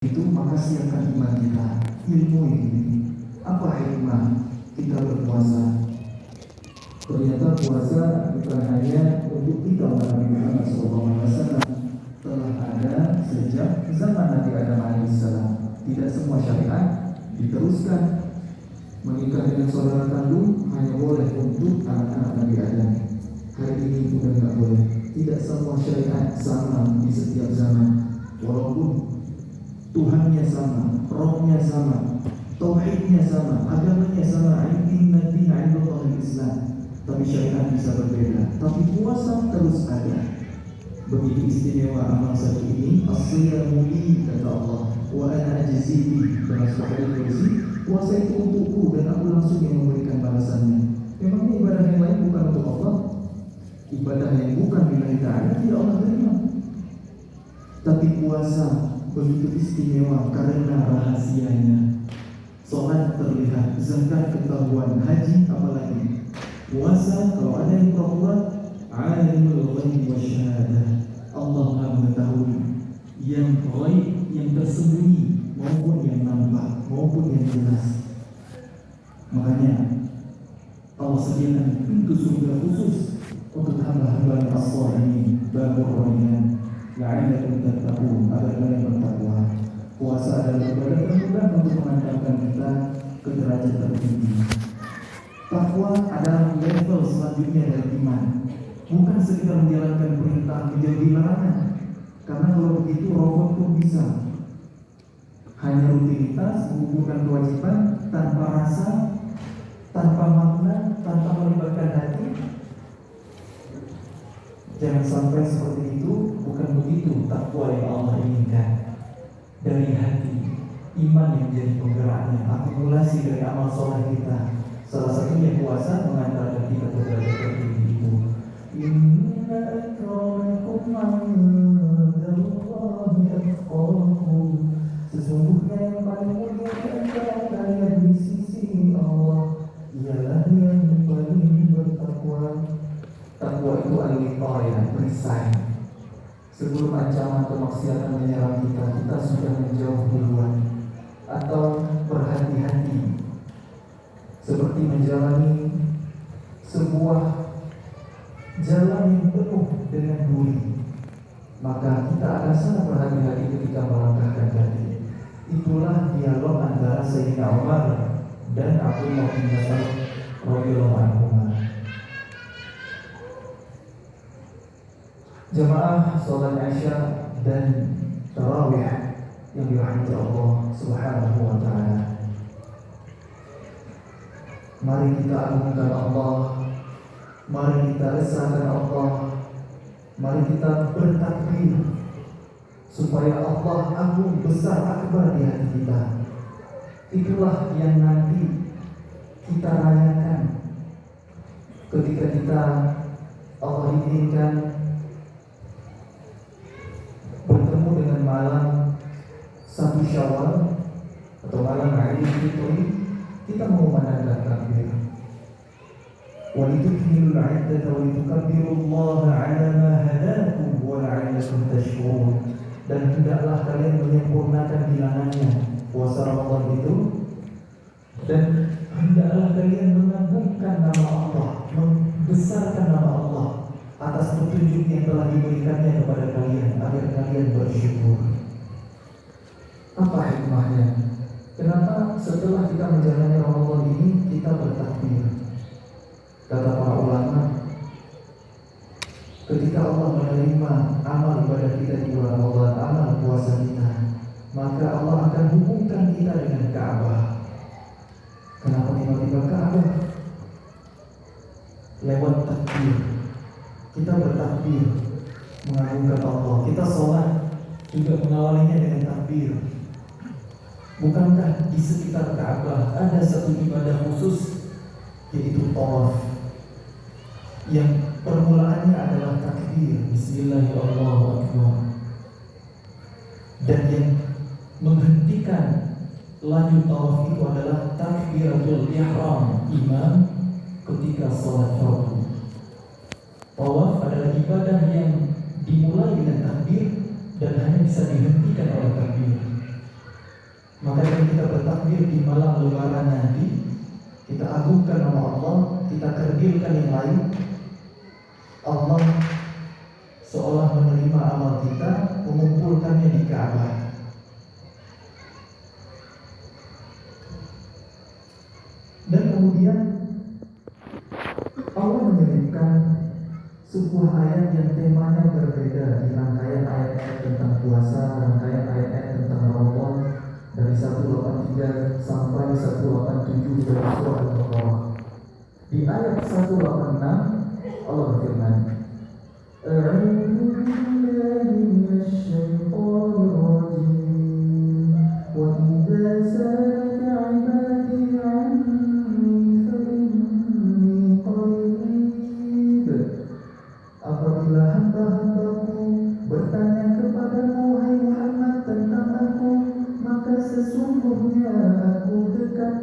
itu, maka siapkan iman kita, ilmu ini. Apa hikmah kita berpuasa? Ternyata puasa bukan hanya untuk kita Nabi Muhammad SAW, telah ada sejak zaman Nabi Adam alaihissalam. Tidak semua syariat diteruskan. Menikah dengan saudara kandung hanya boleh untuk anak-anak Nabi Adam. Hari ini sudah tidak boleh. Tidak semua syariat sama di setiap zaman. Walaupun Tuhannya sama, rohnya sama, tauhidnya sama, agamanya sama, inna dina indallahil Islam. Tapi syariat bisa berbeda. Tapi puasa terus ada. Begitu istimewa amal satu ini. As-siyamu li, kata Allah, wa ana ajzi bi. Dalam surah Al-Qur'an, puasa itu untukku dan aku langsung yang memberikan balasannya. Memangnya ibadah yang lain bukan untuk Allah? Ibadah yang bukan lillahi ta'ala tidak Allah terima. Tapi puasa begitu istimewa karena rahasianya. Salat terlihat, zakat ketahuan, haji apalagi. Puasa kalau ada yang pura-pura, alimul ghaib wasyahadah. Allah Maha mengetahui yang ghaib, yang tersembunyi maupun yang nampak, maupun yang jelas. Makanya Allah sediakan pintu surga khusus untuk hamba-hamba yang as-salih ini, babur rayyan, la'allakum tattaqun, agar kalian bertakwa. Puasa adalah ibadah termudah untuk mengantarkan kita ke derajat tertinggi. Takwa adalah level selanjutnya dari iman. Bukan sekedar menjalankan perintah, menjauhi larangan. Karena kalau begitu robot pun bisa. Hanya rutinitas, mengumpulkan kewajiban tanpa rasa, tanpa makna, tanpa melibatkan hati. Jangan sampai seperti itu. Bukan begitu takwa yang Allah inginkan. Dari hati, iman yang menjadi penggeraknya, akumulasi dari amal soleh kita. Salah satunya puasa mengantarkan kita ke derajat tertinggi itu. Inna akramakum 'indallahi atqakum. Sesungguhnya yang paling mulia di antara kalian di sisi Allah ialah yang paling bertakwa. Takwa itu al-wiqayah, perisai. Sebelum ancaman kemaksiatan menyerang kita, kita sudah menjauh duluan atau berhati-hati, seperti menjalani sebuah jalan yang penuh dengan duri. Maka kita akan sangat berhati-hati ketika melangkahkan kaki. Itulah dialog antara Sayyidina Umar dan Abdullah bin Mas'ud radhiyallahu anhu. Jamaah salat Isya dan tarawih yang dirahmati Allah Subhanahu wa taala. Mari kita agungkan Allah, mari kita resahkan Allah, mari kita bertakbir supaya Allah agung, besar, akbar di hati kita. Itulah yang nanti kita rayakan ketika kita Allah izinkan bertemu dengan malam 1 Syawal atau malam Idul Fitri. Kita mengumandangkan takbir. Walitukmilul 'iddata wa litukabbirullaha 'ala ma hadakum wa la'allakum tashkurun. Dan hendaklah kalian menyempurnakan bilangannya puasa Ramadan itu, dan hendaklah kalian mengagungkan nama Allah, membesarkan nama Allah atas petunjuk yang telah diberikannya kepada kalian agar kalian bersyukur. Apa hikmahnya? Kenapa setelah kita menjalani Ramadan ini kita bertakbir? Kata para ulama, ketika Allah menerima amal ibadah kita di bulan Ramadan, amal puasa kita, maka Allah akan hubungkan kita dengan Ka'bah. Kenapa tiba-tiba Ka'bah? Lewat takbir. Kita bertakbir mengagungkan Allah. Kita sholat juga mengawalinya dengan takbir. Bukankah di sekitar Ka'bah ada satu ibadah khusus, yaitu tawaf, yang permulaannya adalah takbir, Bismillahirrahmanirrahim, dan yang menghentikan lanjut tawaf itu adalah takbiratul ihram imam ketika sholat fardu. Tawaf adalah ibadah yang dimulai dengan takbir dan hanya bisa dihentikan oleh takbir. Maka dengan kita bertakbir di malam lebaran nanti, kita agungkan nama Allah, kita kerdilkan yang lain, Allah seolah menerima amal kita, mengumpulkannya di Ka'bah. Dan kemudian Allah menyebutkan sebuah ayat yang temanya berbeda di rangkaian ayat-ayat tentang puasa, rangkaian ayat-ayat tentang Ramadan dari 183 sampai 187 dari surah Al-Baqarah. Di ayat 186 Allah berfirman, "A'udzu billahi minasy syaithanir rajim. Wa idza sa'alaka 'ibadi 'anni fa inni qarib." Apabila hamba-hambaku bertanya kepadamu, wahai Muhammad, tentang aku, maka sesungguhnya aku dekat.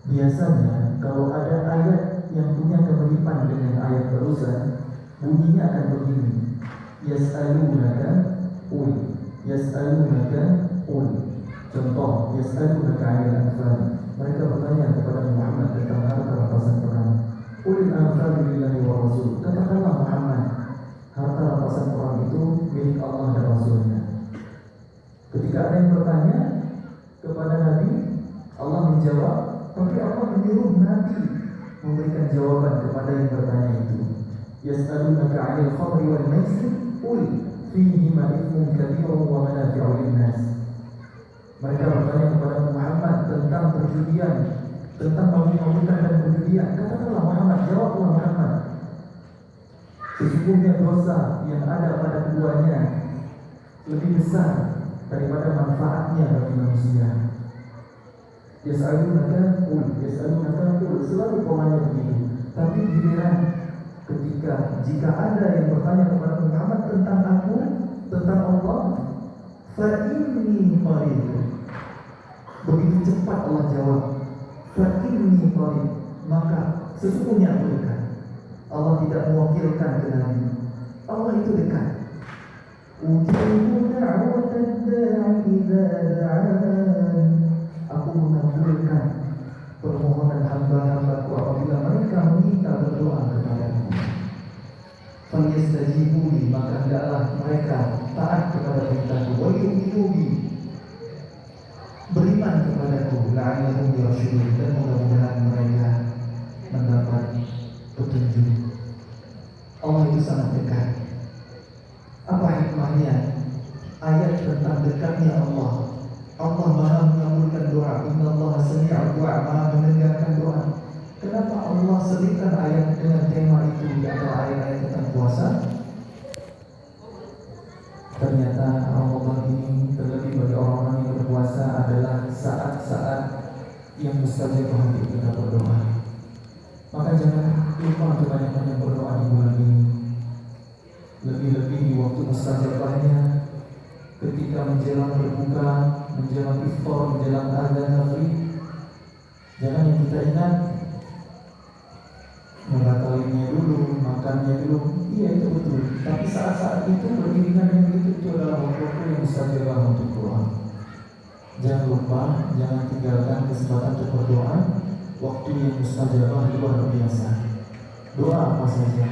Biasanya kalau ada ayat yang punya kemiripan dengan ayat barusan, bunyinya akan begini: Yas'alunaka ul, Yas'alunaka ul. Contoh, Yas'alunaka 'anil anfal. Mereka bertanya kepada Muhammad tentang harta rampasan perang. Ulil anfal lillahi wa rasul. Katakanlah Muhammad, harta rampasan perang itu milik Allah dan Rasulnya. Ketika ada yang bertanya kepada Nabi, Allah menjawab, tapi Allah menyuruh Nabi memberikan jawaban kepada yang bertanya itu. Yas'alunaka 'anil khamri wal maisir, qul fihima ithmun katsirun wa manafi'u lin-nas. Mereka bertanya kepada Muhammad tentang perjudian, tentang mabuk-mabukan dan perjudian. Katakanlah Muhammad, jawablah Muhammad, sesungguhnya dosa yang ada pada keduanya lebih besar daripada manfaatnya bagi manusia. Yas'alunaka qul, Yas'alunaka qul, selalu polanya begitu. Tapi giliran jika ada yang bertanya kepada Muhammad tentang aku, tentang Allah, fa inni qarib. Begitu cepat Allah jawab, fa inni qarib, maka sesungguhnya aku dekat. Allah tidak mewakilkan ke Nabi, Allah itu dekat. Ujibu da'watad da'i idza da'an. Aku mengabulkan permohonan hamba-hambaku apabila mereka meminta berdoa kepadaku. Falyastajibu li, maka hendaklah mereka taat kepada perintahku. Wa yu'minu bi, beriman kepadaku. La'allahum yarshudun, dan mudah-mudahan mereka mendapat petunjuk. Allah itu sangat dekat. Apa hikmahnya ayat tentang dekatnya Allah? Allah Maha mengabulkan doa. Innallaha sami'ud du'a, Maha mendengarkan doa. Kenapa Allah selipkan ayat dengan tema itu di antara ayat-ayat tentang puasa? Ternyata Ramadan ini, terlebih bagi orang-orang yang berpuasa, adalah saat-saat yang mustajabah untuk kita berdoa. Maka jangan lupa untuk banyak-banyak berdoa di bulan ini. Lebih-lebih di waktu mustajabahnya, ketika menjelang berbuka, menjelang iftar, menjelang azan maghrib. Jangan yang kita ingat mengakalinya dulu, makannya dulu. Iya, itu betul. Tapi saat-saat itu beriringan dengan itu adalah waktu yang mustajabah untuk doa. Jangan lupa, jangan tinggalkan kesempatan untuk berdoa. Waktu yang mustajabah luar biasa. Doa apa saja,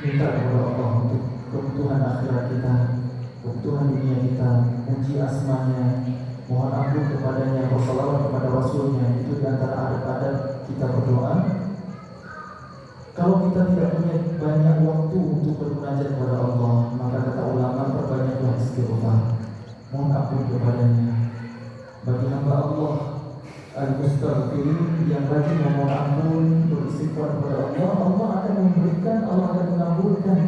minta kepada Allah untuk kebutuhan akhirat kita, kebutuhan dunia kita, puji asmanya, mohon ampun kepadanya, bersalawat kepada Rasulnya. Itu di antara adat-adat kita berdoa. Kalau kita tidak punya banyak waktu untuk bermunajat kepada Allah, maka kata ulama, perbanyaklah istighfar, mohon ampun kepadanya. Bagi hamba Allah al-mustaghfirin yang rajin memohon ampun, beristighfar kepada Allah, Allah akan memberikan, Allah akan mengabulkan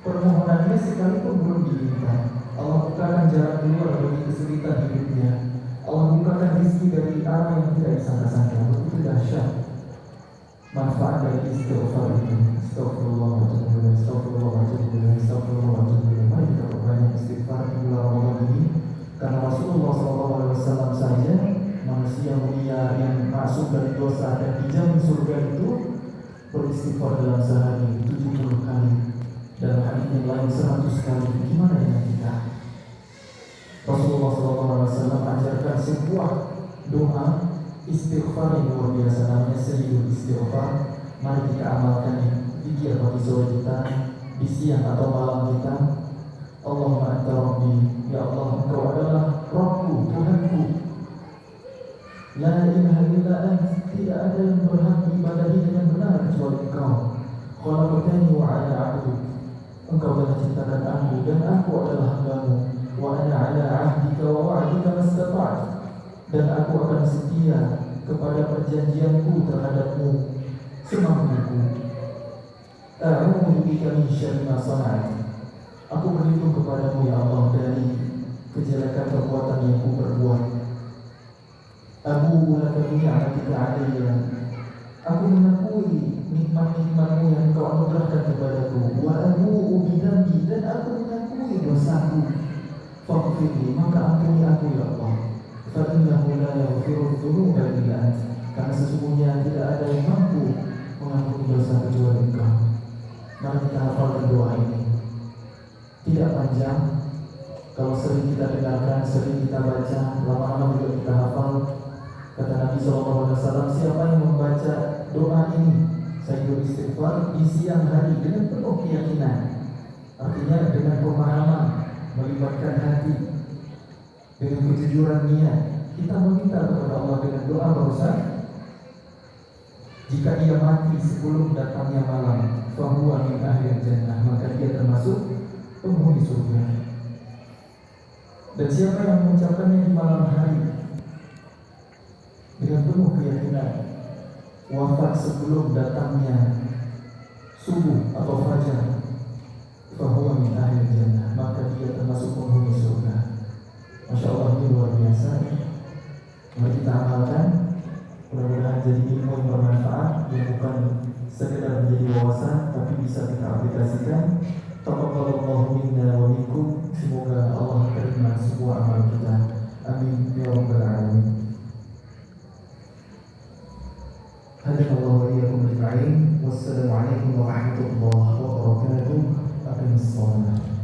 permohonannya sekalipun belum diminta. Allah bukakan jalan keluar bagi kesulitan hidupnya. Allah bukakan rezeki dari arah yang tidak disangka-sangka. Begitu dahsyat manfaat dari istighfar itu. Astagfirullah wa atubu ilaih, astagfirullah wa atubu ilaih, astagfirullah wa atubu ilaih. Mari kita perbanyak istighfar di bulan Ramadan ini, karena Rasulullah SAW saja, manusia mulia yang masuk dari dosa dan dijamin surga itu, beristighfar dalam sehari 70 kali, dalam hadis yang lain 100 kali. Gimana dengan kita? sebuah doa istighfar yang luar biasa, namanya Sayyidul Istighfar. Mari kita amalkan di zikir pagi sore kita, di siang atau malam kita. Allahumma anta rabbi, ya Allah engkau adalah Rabbku, Tuhanku. La ilaha illa ant, tidak ada yang berhak diibadahi dengan benar kecuali engkau. Khalaqtani wa ana 'abduk, engkau telah ciptakan aku dan aku adalah hambamu. Wa ana 'ala 'ahdika wa wa'dika mastata'tu, dan aku akan setia kepada perjanjianku terhadapmu semampuku. A'udzu bika min syarri ma sana'tu, aku berlindung kepadamu ya Allah dari kejelekan perbuatan yang ku perbuat. Abu laka bi ni'matika 'alayya, aku mengakui nikmat-nikmatmu yang Engkau anugerahkan kepadaku. Wa abu bi dzambi, dan aku mengakui dosaku. Faghfirli, maka ampuni aku ya Allah. Fa innahu la yaghfiru dzunuba illa ant, karena sesungguhnya tidak ada yang mampu mengampuni dosa kecuali Engkau. Mari kita hafalkan doa ini. Tidak panjang, kalau sering kita dengarkan, sering kita baca, lama-lama juga kita hafal. Kata Nabi SAW, siapa yang membaca doa ini, Sayyidul Istighfar, di siang hari dengan penuh keyakinan, artinya dengan pemahaman, melibatkan hati, dengan kejujuran niat, kita meminta kepada Allah dengan doa barusan. Jika dia mati sebelum datangnya malam, fahuwa min ahli jannah, maka dia termasuk penghuni surga. Dan siapa yang mengucapkannya di malam hari dengan penuh keyakinan, wafat sebelum datangnya subuh atau fajar, fahuwa min ahli jannah, maka dia termasuk penghuni surga. Masya Allah, ini luar biasa. Mari kita amalkan. Mudah-mudahan jadi ilmu yang bermanfaat, yang bukan sekedar menjadi wawasan, tapi bisa kita aplikasikan. Taqabbalallahu minna wa minkum. Semoga Allah terima semua amal kita. Amin ya rabbal alamin. Hadanallahu wa iyyakum ajma'in. Wassalamualaikum warahmatullahi wabarakatuh. Aqimus shalah.